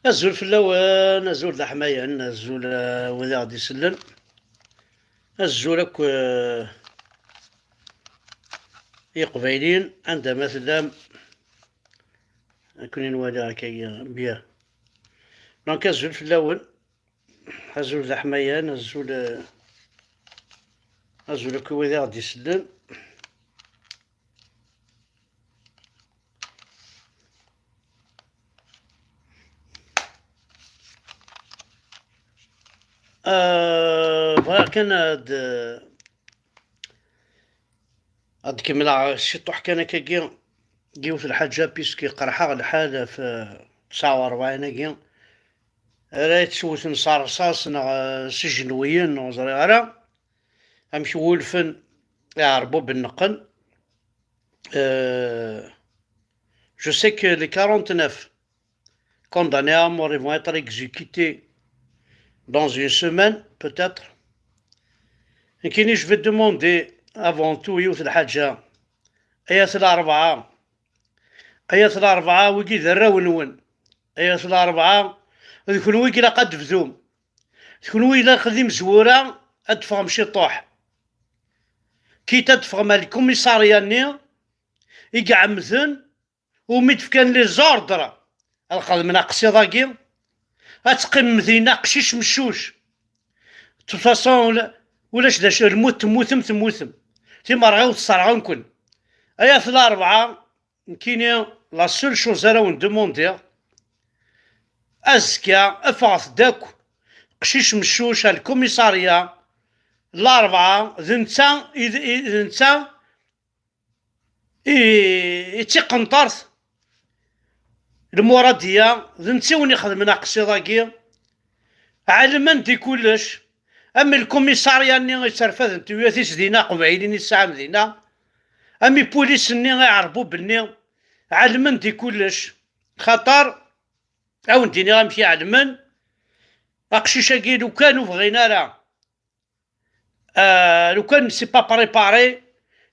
الزول في اللوان، الزول ذا حمايان، الزول وذا غادي يسلم، الزول اك يقبايلين عندها مثلا كوني نوالي هكايا بيا. دونك الزول في اللون، الزول ذا حمايان، الزول اك وذا غادي يسلم. كان هاد كمل شي طوح كان كي جيوت الحاجة بيسكي قرحة الحالة في 49 كي رايت شوت نصار رصاص سجنويين نوزري غرا امشي ولفن يعربو بالنقل. Je sais que les 49 condamnés à mort vont être exécutés dans une semaine, peut-être. Et كيني je vais demander avant tout يوث الحاجة أياس الأربعة، أياس الأربعة وكي ذراون أياس الأربعة ذكون ويكي لا قد فذوم ذكون وي لا خذي مزورة أدفغم شي طوح كي تدفغم الكوميساريا ني يقع مثن وميتفكان لي زوردر القض من أقصي أتقم مثينا قشيش مشوش تفاصون ولاش داش الموت تموثم تيما راه تصرعون كن أيا في الأربعة كيني لا سول شوز راه ندوموندي أزكى أفاث داك قشيش مشوش الكوميساريا الأربعة ذنتا يتيقنطرث المرادية ذنتا وني خدم ناقصي ضاكي علما دي كلش. أما الكوميساريا ني يترفد نتو ياثيس دينا قبعيلين الساعة مدينة أمي بوليس ني غيعرفو بلي علما دي كلش خطر أو نديني غنمشي علما أقشيشا كي لو كانو بغينا راه لو كان سي با بريباري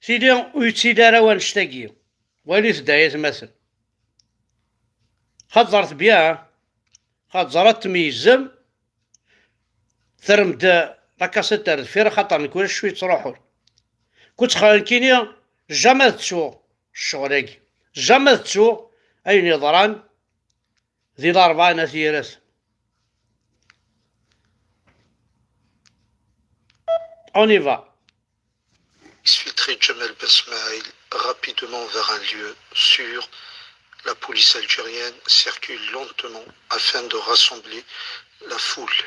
سيدي ويتسيدا راه ونشتاقيو ولي تدايا مثلا خضرت بيها خضرت تميزم ثرمد لاكاسيت تاع الفير خاطر نكون شويه تروحو كنت كيني جامي تسو الشغلاكي جامي تسو أين يضران ذي الأربعة نثيرات. On y va. Exfiltré Jamal Besmaïl rapidement vers un lieu sûr. La police algérienne circule lentement afin de rassembler la foule.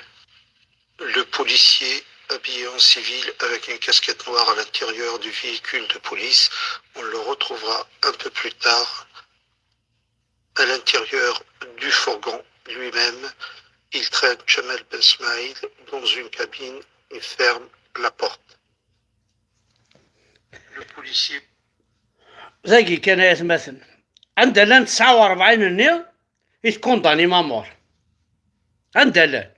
Le policier, habillé en civil avec une casquette noire à l'intérieur du véhicule de police, on le retrouvera un peu plus tard à l'intérieur du fourgon lui-même. Il traîne Jamal Besmaïl dans une cabine et ferme la porte. Le policier زاكي كان يتمثل عندنا 49 النيل يتكونداني مامور عندنا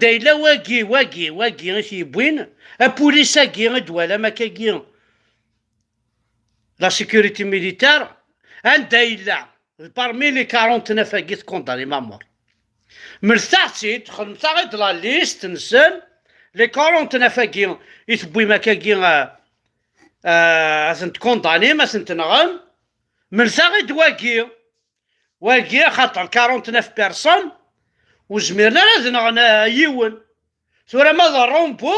إلا واقي غيش يبوين البوليسا كي دوالة ما كاكي لا سيكوريتي ميليتار إلا بارمي لي 49 كي تكونداني مامور مرتاحتي تدخل نتا غير لا ليست نسن لي 49 كي يتبوي ما كاكي أسنت كونداني ما سنت نغم مرتا غير واقي خاطر 49 بيرسون وزميرنا لازم نغنى يون ثورة ماذا رومبو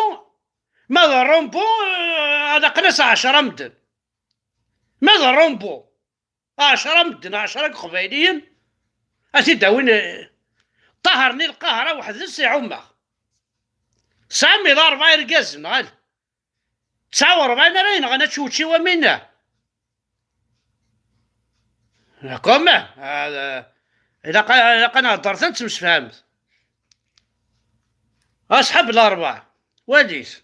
هذا قناص 10 مدن ماذا رومبو 10 مدن 10 قبايليين أتي داوين طهرني القاهرة واحد السي عمة سامي ذا 4 رقاز نغال 49 راين غانا تشوتشي ومنا كوما هذا إلا قنا هضرت نتمش فهمت أصحاب الأربعة وليت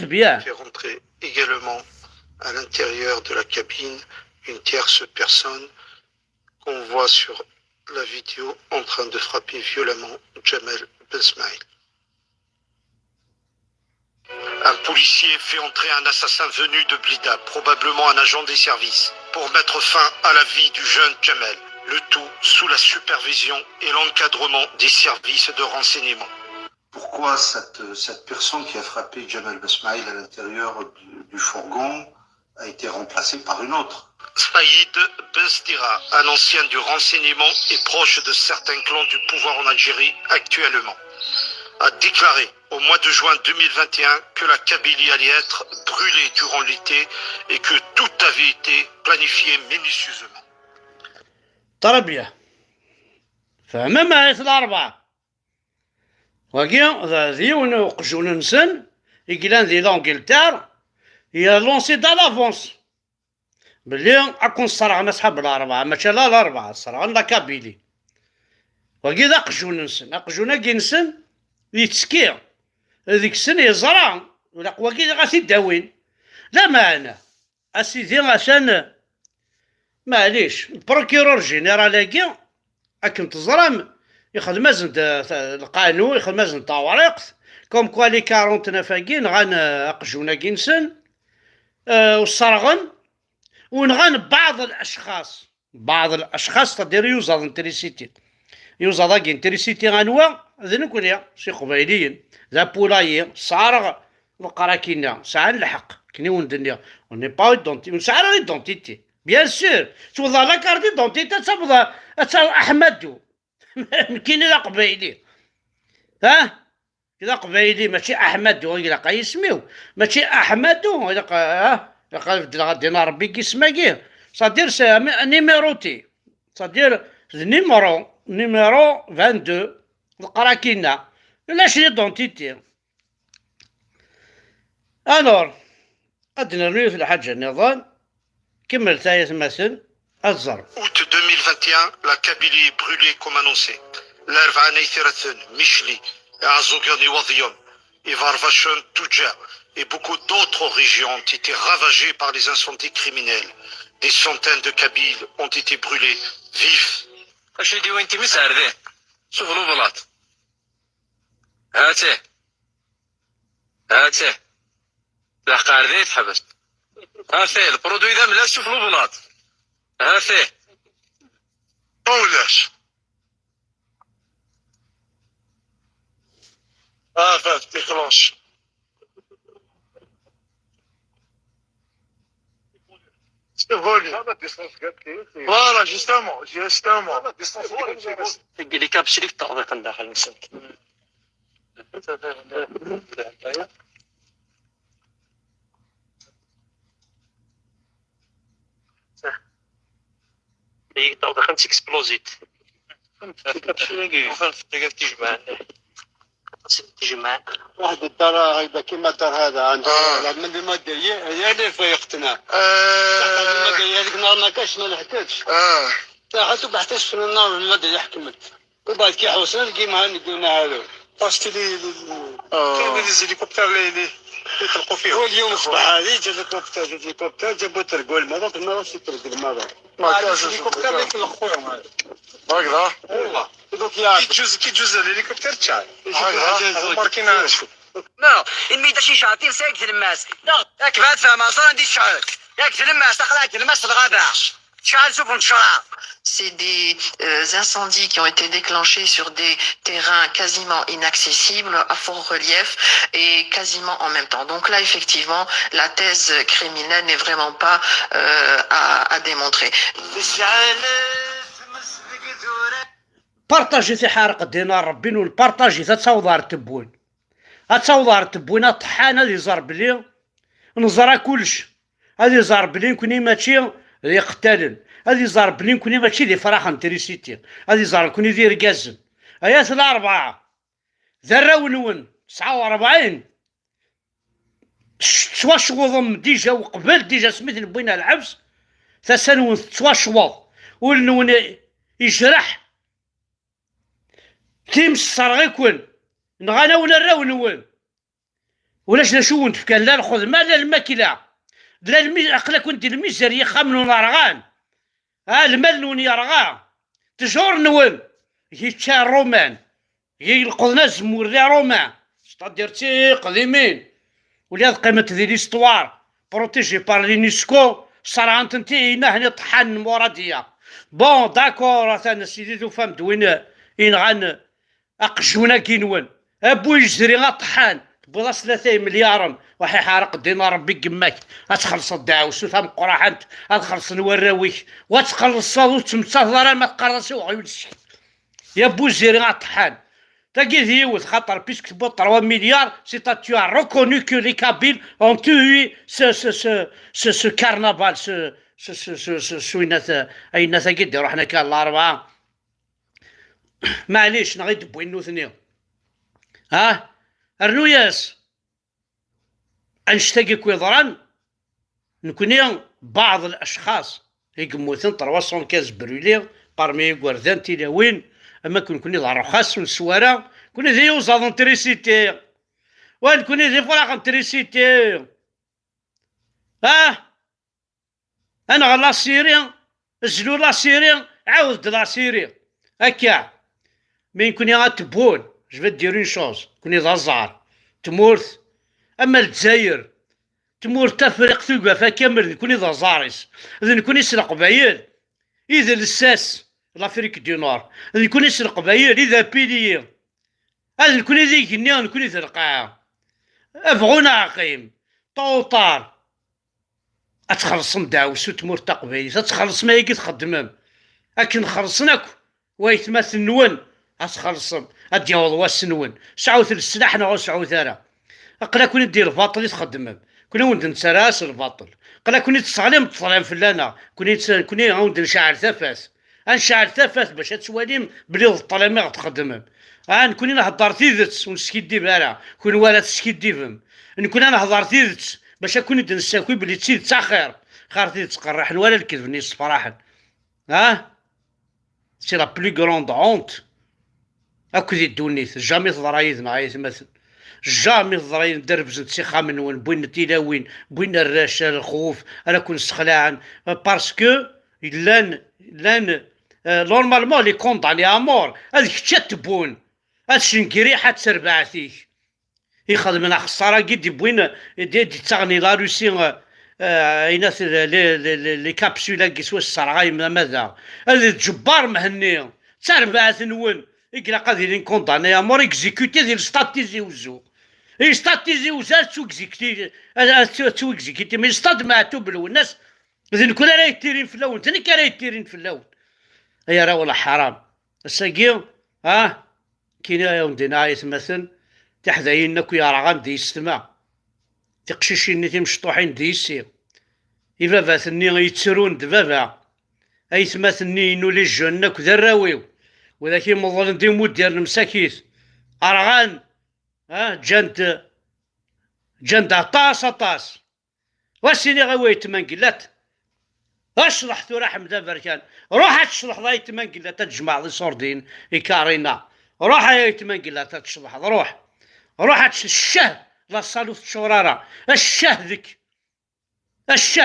بيان. fait rentrer également à l'intérieur de la cabine une tierce personne qu'on voit sur la vidéo en train de frapper violemment Jamal Besmaïl. Un policier fait entrer un assassin venu de Blida, probablement un agent des services, pour mettre fin à la vie du jeune Jamel. Le tout sous la supervision et l'encadrement des services de renseignement. Pourquoi cette personne qui a frappé Jamel Besmaïl à l'intérieur du fourgon a été remplacée par une autre? Saïd Bestira, un ancien du renseignement et proche de certains clans du pouvoir en Algérie actuellement, a déclaré au mois de juin 2021 que la Kabylie allait être brûlée durant l'été et que tout avait été planifié minutieusement. تربية فما معيث الأربعة وكيا ذي وقجون نسن يقلان ذي لونجلتار هي لونسي دا لافونس بلي أكون صرعنا صحاب الأربعة ماشي لا الأربعة صرعنا لا كابيلي وكي ذا قجون نسن أقجونا كينسن يتسكير هذيك السنة يزرع ولا وكي غاسي داوين لا معنى أسيدي عشان معليش البروكيرور جينيرالاكي راكم تزرم يخدم مازن القانون يخدم مازن تواريق كوم كوا لي 49 كين غان اقجونا كينسن والصرغن ونغان بعض الاشخاص تدير يوزا انتريسيتي يوزا كي انتريسيتي غانوا ذنك ولا شي قبايليين ذا بولاي صارغ القراكينا ساعه الحق كني وندنيا وني با دونتي مسعر ايدونتيتي بيان سور توضع لا كارت دونتيتي تبدا احمد كاين لا قبايلي ها كذا قبايلي ماشي احمد ولا يسميو ماشي احمد ولا غادي ربي كيسمى كيه صادير نيميروتي صادير نيميرو 22 القراكينا لا شي دونتيتي الور ادنا نريد الحاجه النظام كمل ثالث مثل الزرب. Août 2021, la Kabylie est brûlée comme annoncé. L'Erva Neitherathun, Michli, Azogan et Wadium, et Varvachon, Touja, et beaucoup d'autres régions ont été ravagées par les incendies criminels. Des centaines de Kabyles ont été brûlés vifs. اشدي وانت مسهر ذي شوف البلاط هاته العقار ذي تحبس هاته البرودوي ذا ملا شوف البلاط هاته ولاش فات déclenche. Voilà, justement. اللي كابش ليك التطبيق داخل نسلك اللي التطبيق انت اكسبلوزيت تجمع واحد الدار هيدا كيما الدار هذا عند من المادة هي اللي فيقتنا المادة هذيك النهار ما كاش ما نحتاجش حتى بحتاج في النار المادة اللي حكمت وبعد كي حوسنا كيما هندينا هذا باسكو كاين لي زيليكوبتر اللي يطلقوا فيهم. واليوم الصباح هذه جا الهليكوبتر جابوا ترقوا المرض ماشي ترق المرض الهليكوبتر اللي يطلقوا فيهم هذا هكذا والله كي تجوز الهليكوبتر تاعي هكذا ماركينا نو الميدا شي شاطين سايق تلماس ياك بعد فاهمة صار ندير شعر ياك تلماس تقلاك تلماس الغابة شحال شوف نشرع. C'est des incendies qui ont été déclenchés sur des terrains quasiment inaccessibles, à fort relief et quasiment en même temps. Donc là, effectivement, la thèse criminelle n'est vraiment pas à démontrer. بارطاجي في حارق الدينار ربي والبارطاجي تتصوضار تبون تصوضار تبون طحانه اللي زرب لي نزرا كلش هذه زرب لي كوني ماشي اللي قتالن هذه زرب لي كوني ماشي اللي فراخ انتريسيتي هذه زرب كوني دير كازن ايات الاربعه ذراونون 49 تواشوضم ديجا وقبل ديجا سميت بوينا العبس ثسنون تواشوض ولنون يجرح تيمس صار غيكون نغانا ولا راونون ولاش نشون كان لا ناخذ ما لا الماكله لا عقلك كنت الميزانيه خامنون رغان المال نون يرغا تجور نون هي تشا رومان هي القضنا زمور لي رومان ستادير تي قديمين ولهذا قيمة ذي ليستوار بروتيجي بار لينيسكو صار عندنا هنا طحن مرادية. بون داكور اثنا سيدي ذو فهمت وين غان اقجونا كينون ابو يجري غطحان بلاص 3 مليار وحي حارق الدينار ربي قماك غتخلص الدعوس وفهم قراحنت غتخلص نوراويك وتخلص وتمتصدر ما تقرصي وعيولش يا بو جيري غطحان تاكي ديوث خاطر بيسك تبو 3 مليار سي تا tu as reconnu que les Kabyles ont tué ce carnaval شو الناس اي الناس كيديروا حنا كان الاربعه معليش نغي دبو النوثني ها ارنوياس انشتاقي كويضران نكوني بعض الاشخاص يقموثن 315 برولي بارمي غوردان تيلاوين اما كوني الرخاص والسواره كوني ذي وزاد انتريسيتي وين كوني ذي فراغ انتريسيتي انا غلا سيريا زلو لا سيريا عاود لا سيريا هكا مين كوني غتبون جو في دير اون شوز كوني ضزار تمورث اما الجزائر تمور تفرق ثقافه كامل كوني ضزاريس اذا كوني سرق بايل اذا لساس لافريك دو نور اذا كوني سرق بايل اذا بيلي هذا كوني ذي كنيا كوني ذرقاع افغونا عقيم طوطار اتخلصم داوس وتمور تقبيل اتخلص ما يجي تخدمم لكن خلصناك ويتمثل نون اتخلصم اديوض واسنون سعوث السلاح نغو سعوث انا قلا كوني دير الباطل يتخدمم كوني ود نتسراس الباطل قلا كوني تسغليم تطلعين فلانا كوني عاود نشعل ثفاث نشعل ثفاث باش تسواليم بلي الطلامي غتخدمم نكوني نهضر تيدت ونسكيدي بلا كون ولا تسكيديفم نكون انا هضر تيدت باش كون نساكوي بلي تسيد تا خير تيدت تقرح ولا الكذب نيس صراحه سي لا بلو غروند اونت اكو ذي الدونيت جامي تضرا يدنا مثل جامي تضرا ندربز نتسيخا من وين بوين تيلاوين بوين الراشا الخوف انا كون سخلاعا باسكو لان نورمالمون لي كونداني امور هذيك تشتبون هاد شنكري حتى سربعتيك يخدمنا خساره قد بوين دي تغني لا روسي يناث لي كابسولا كيسوا الصرغاي ماذا هذا الجبار مهني تربعت نون يقلا قادرين كونداني امور اكزيكوتي ديال ستاتيزي وزو ستاتيزي وزال تو اكزيكوتي تو اكزيكوتي مي ستاد معتو بالناس اذا كون راه يتيرين في اللون تاني راه يتيرين في اللون هي راه ولا حرام الساقي كاين يوم دينا يتمثل تحذاينك يا رغان دي السماء تقشيشين تمشطوحين دي السير إبابا ثني يتسرون دبابا أي تمثلني إنو لي جنك ذراويو ولكن مظلن دي مدير المساكيت أرغان جند طاس واسيني غاوي تمنقلات اشرح ثورا حمد بركان روح تشرح ضاي تمنقلات تجمع ذي صوردين إكارينا روح يا تمنقلات تشرح روح الشه لا صالوث شورارة الشه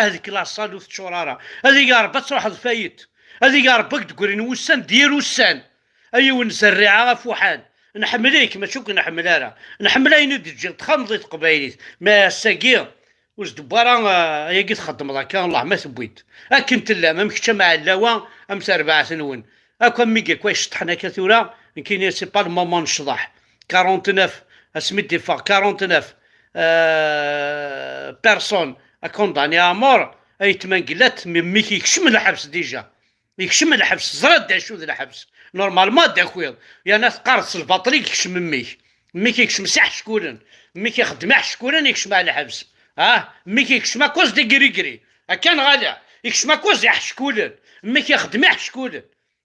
ذيك لا صالوث شورارة هذي يا رب تروح الفايت هذي يا ربك تقولين وسان دير وسان ايوا نزرعها فوحان نحمليك ما شوك نحملها نحملين تجي تخمضي قبايليت ما ساقي واش دبارا هي كي تخدم لك الله ما ثبيت كنت لا ما مشى مع اللوا امس 4 سنين هاكا ميكا كويس طحنا كثورة كاين سي با المومون نشطح 49 اسميتي فا 49 بيرسون كونداني امور اي تمنقلات مي كيكشم الحبس ديجا يكشم الحبس زرد داشو ذا الحبس نورمالمون داكويض يا ناس قارص الباطري يكشم مي كيكشم ساح شكورن مي كيخدم شكورن يكشم على الحبس مي كيكشم كوز دي كريكري كان غالي يكشم كوز يحشكولن مي كيخدم يحشكولن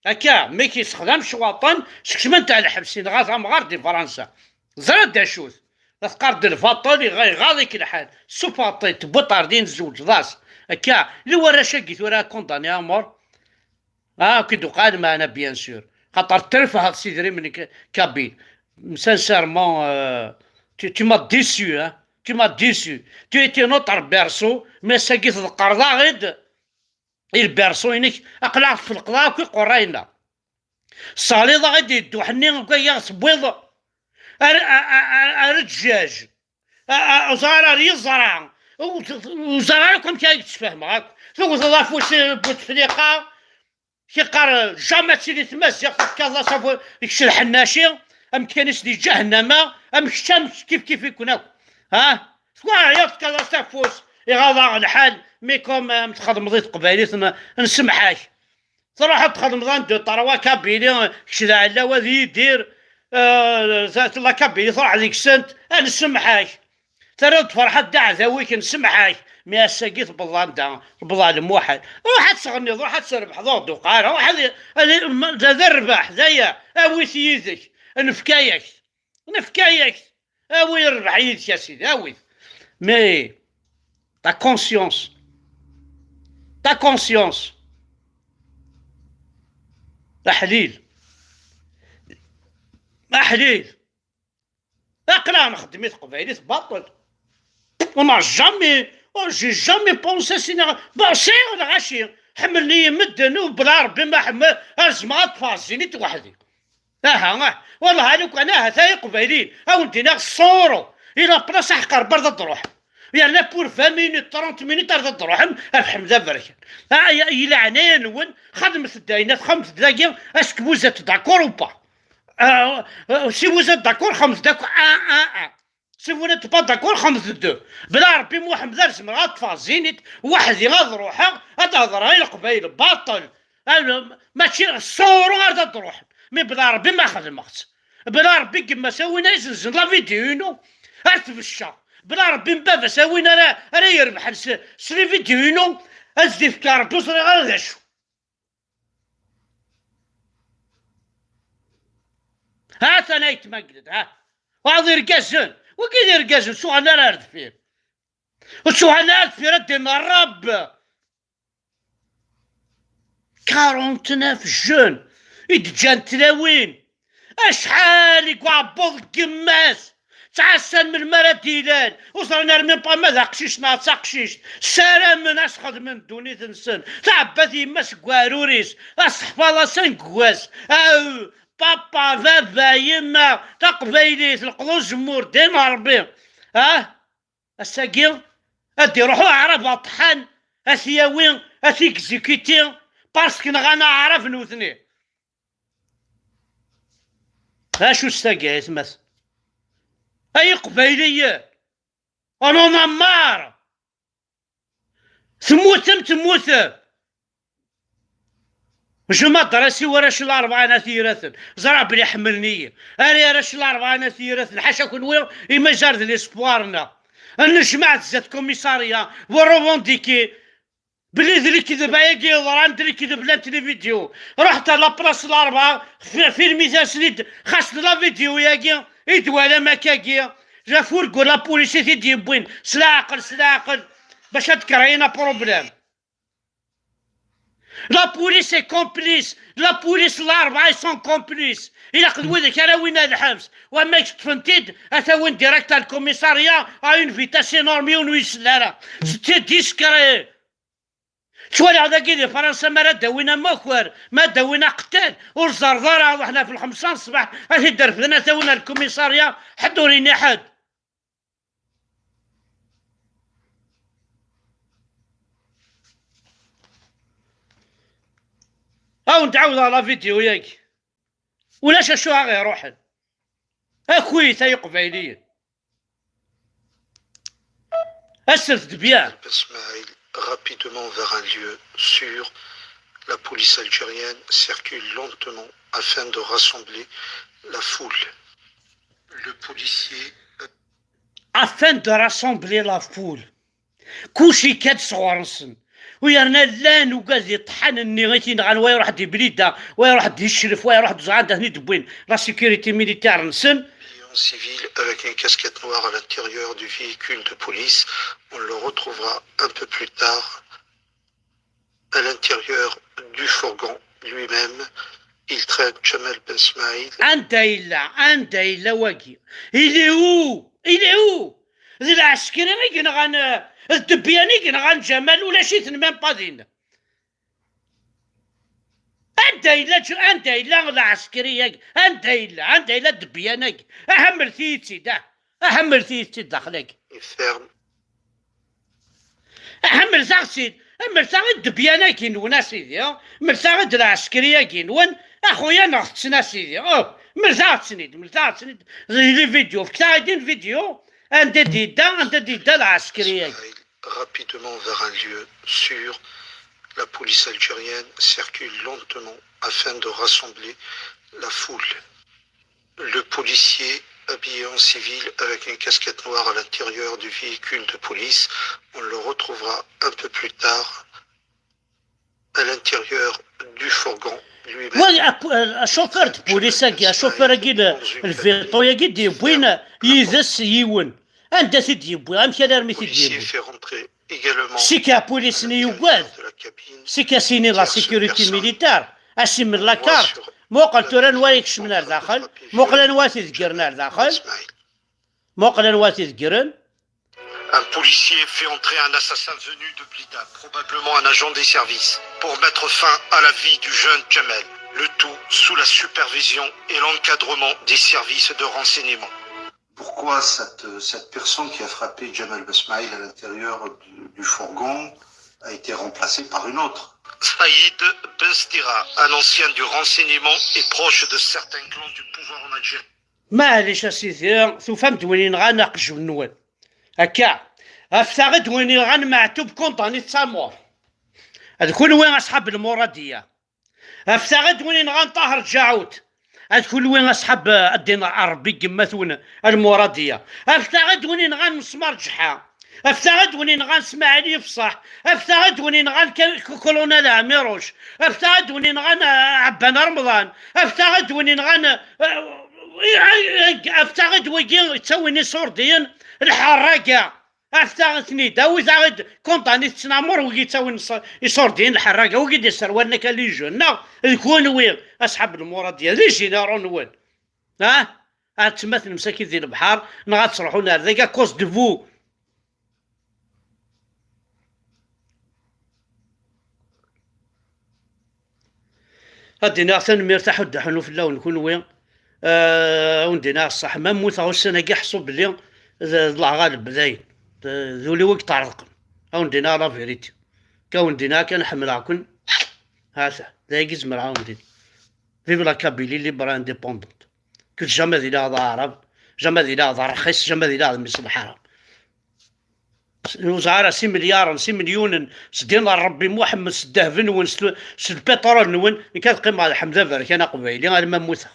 هكا مي كيستخدم شواطن شكشم تاع الحبسين غاثا مغار دي فرنسا زرد داشوث لا تقارد الفاطري غاضيك الحال سوباطي تبطر دين زوج ضاس هكا اللي ورا شقيت ورا كونداني امور كدو قال معنا بيان سور خاطر ترفع سيدري من كابيل سانسيرمون tu m'as déçu tu m'as déçu tu étais notre berceau mais سقيت القرضه غيد البرسو ينك اقلع في القضاء كي قرينا الصاليضه غادي يدو حنين كيا بيض الدجاج زرع يزرع وزرع لكم كي تفهم هاك ثم ضافوس بوتفليقه كيقار جامع تسيدي تمازيغ كازا صافو ديك الحناشي ام كانش دي جهنم ام الشمس كيف يكون ها شكون عيط كازا صافوس يغاضى الحال مي كوم تخدم ضيط قبايلي نسمحاك صراحه تخدم ضان دو طروا كابيلي كشدا على وذي يدير ذات لا كابيلي صراحه ديك السنت نسمحاك ترى فرحة داع ذويك نسمحاك مي الساقيت بالظان بالظالم واحد روح تغني روح تسربح ضوء دقارة روح ذا الرباح ذايا اوي سيدك نفكايك اوي يربح يدك يا سيدي اوي مي تا كونسيونس حليل اقرا خدمت قبايلي تبطل j'ai jamais pensé سينا باشي ولا غاشي حملني مدن وبلا ربي ما حمل ازما تفازيني وحدي والله هذوك انا هاي قبايلين او ندينا الصورو الى بلاصه حقر برد تروح يعني بور 20 مينوت 30 مينوت رد تروح الحمد بركه الى عنين وين خدمت الداينات 5 دقائق اسك بوزات داكور ou pas si vous êtes d'accord 5 دقائق si vous n'êtes pas d'accord 5 بلا ربي محمد رسم غاتفازينيت وحدي غادروحها غتهضر غير القبايل باطل ماشي الصورو غادا تروح مي بلا ربي ما خدمت بلا ربي كما سوينا يزنزن لا فيديو ارتفشا بلا ربي مبابا سوينا راه يربح سري فيديو ازدي في كاربو صري غير داشو هات انا يتمقلد وهذا يرقزن وكي يرقزن شو انا راه فيه وشو انا في ردي الرب 49 جون يتجان تلاوين اشحال يقعبض قماس تعسل من المرا ديلان وصلنا من با ماذا قشيش ناصا قشيش سلام من اسخد من دوني تنسن تعبث يماس قواروريس اصحفا سن قواس او بابا بابا يما تقبيلي تلقضو الجمهور ديما ربي الساقي ادي روحو عرف طحان اسياوين اسيكزيكيتي باسكو نغانا عرف نوثني شو الساقي يتمس اي قبيلية انا نمار تموتم مش ما درسي وراش الاربعه نثيرثن زرع بلي حملني انا راش الاربعه نثيرثن حاشا كون وين اما جارد ليسبوارنا انا جمعت زات كوميساريا وروفونديكي بلي ذري كذب ياكي ضران دري كذب لا فيديو رحت لابلاص الاربعه في الميزان سنيد خاص لا فيديو ياكي يدوالا مكاكي جا فوركو لا بوليسي تيدي بوين سلاعقل باش تكرينا بروبليم لا بوليس est complice لا بوليس الاربعه سون كومبليس الى قد ذاك راه وين الحبس وما تفنتيد اتا وين ديريكت الكوميساريا اون فيتاس انورمي ونويسلارا سيتي ديسكري شوالي هذا كيدي فرنسا ما داوينا مخور ما داوينا قتال والزرزاره وحنا في الخمسة الصباح اش دار فينا داوينا الكوميساريا حضوريني حد او نتعاود على فيديو ياك ولاش شو غير روحن اخوي تاي قبايليين اسرت بيان rapidement vers un lieu sûr. La police algérienne circule lentement afin de rassembler la foule. Le policier... Afin de rassembler la foule. كلشي كاد صغرنسن ويرنا لان وقاعد يطحن النيغيتين غان ويا واحد يبليدا ويا واحد يشرف ويا واحد زعان هني دبوين لا سيكوريتي ميليتير نسن civil avec une casquette noire à l'intérieur du véhicule de police. On le retrouvera un peu plus tard à l'intérieur du fourgon lui-même. Il traîne Jamel Ben Smaïl. أنت إلا واقي إلي هو ذي العسكري غير غان الدبياني غير غان جمال ولا شي ثنمان بادين أنت إلا العسكري أنت إلا الدبياني أهم ثيتي ده أحمل تيد داخلك Il ferme أحمل ساغسيد أمل ساغد دبيانا كينون سيدي مل ساغد العسكرية كينون أخويا نغتسنا سيدي مل ساغد سنيد لي فيديو فكتاغدين فيديو أنت ديدا العسكرية. rapidement vers un lieu sûr. La police algérienne circule lentement afin de rassembler la foule. Le policier, habillé en civil avec une casquette noire à l'intérieur du véhicule de police, on le retrouvera un peu plus tard à l'intérieur du fourgon lui-même. الشوفير بوليساكي الشوفير الفيطو ياكي ديبوين يزس يون أنت سيدي يبوي أمشي على رمي Le سيدي policier يبوي fait rentrer également سيكا بوليس نيوكواز de la cabine. سيكا سيني لا سيكوريتي ميليتار أسمر لا كارت موقل تورا نواليكش من داخل موقل نواسي ذكرنا داخل Ismaël. موقل نواسي ذكرن. Un policier fait entrer un assassin venu de Blida, probablement un agent des services, pour mettre fin à la vie du jeune Jamel. Le tout sous la supervision et l'encadrement des services de renseignement. Pourquoi cette personne qui a frappé Jamal Besmaïl à l'intérieur du fourgon a été remplacée par une autre? Saïd Benstira, un ancien du renseignement et proche de certains clans du pouvoir en Algérie. معليش اسيدي سوف فهمت وين غناقش النوال هكا افتغد وين غنمعتوب كونطاني تسامور هذوك وين اصحاب المراديه افتغد وين غنطهر جاوت هذوك وين اصحاب الدين العربي كما ثون المراديه افتغد وين غنسمر جحا افتغد وين غنسمع علي بصح افتغد وين كولونيل عميروش افتغد وين عبان رمضان افتغد وين افتغد وين تسويني صوردين الحراقه افتغدني داوي زاغد كونطاني تسنامور وكي تسوي يصوردين الحراقه وكي دي سروالنا كان لي جونا يكون وين اصحاب المراديه لي جينيرون وين تمثل مساكين ذي البحر نغا تصرحوا نار ذيك كوز دو فو. هادينا ثاني مرتاح ودحنو في اللون نكون وين وندينا الصح ما موثا السنه كاع حسوا بلي طلع غالب زاين ذولي وقت طارقن وندينا لا فيريتي كوندينا كنحملها هذا ذاك زمر ندير فيف لا كابيلي ليبر انديبوندونت كنت جامي دينا هذا عرب جامي دينا هذا رخيص جامي دينا هذا مصر الحرام وزعرا 6 مليار 6 مليون سدينا ربي محمد سداه فنون البترول نون كانت قيمه الحمد لله كان قبيلي غير ما موثا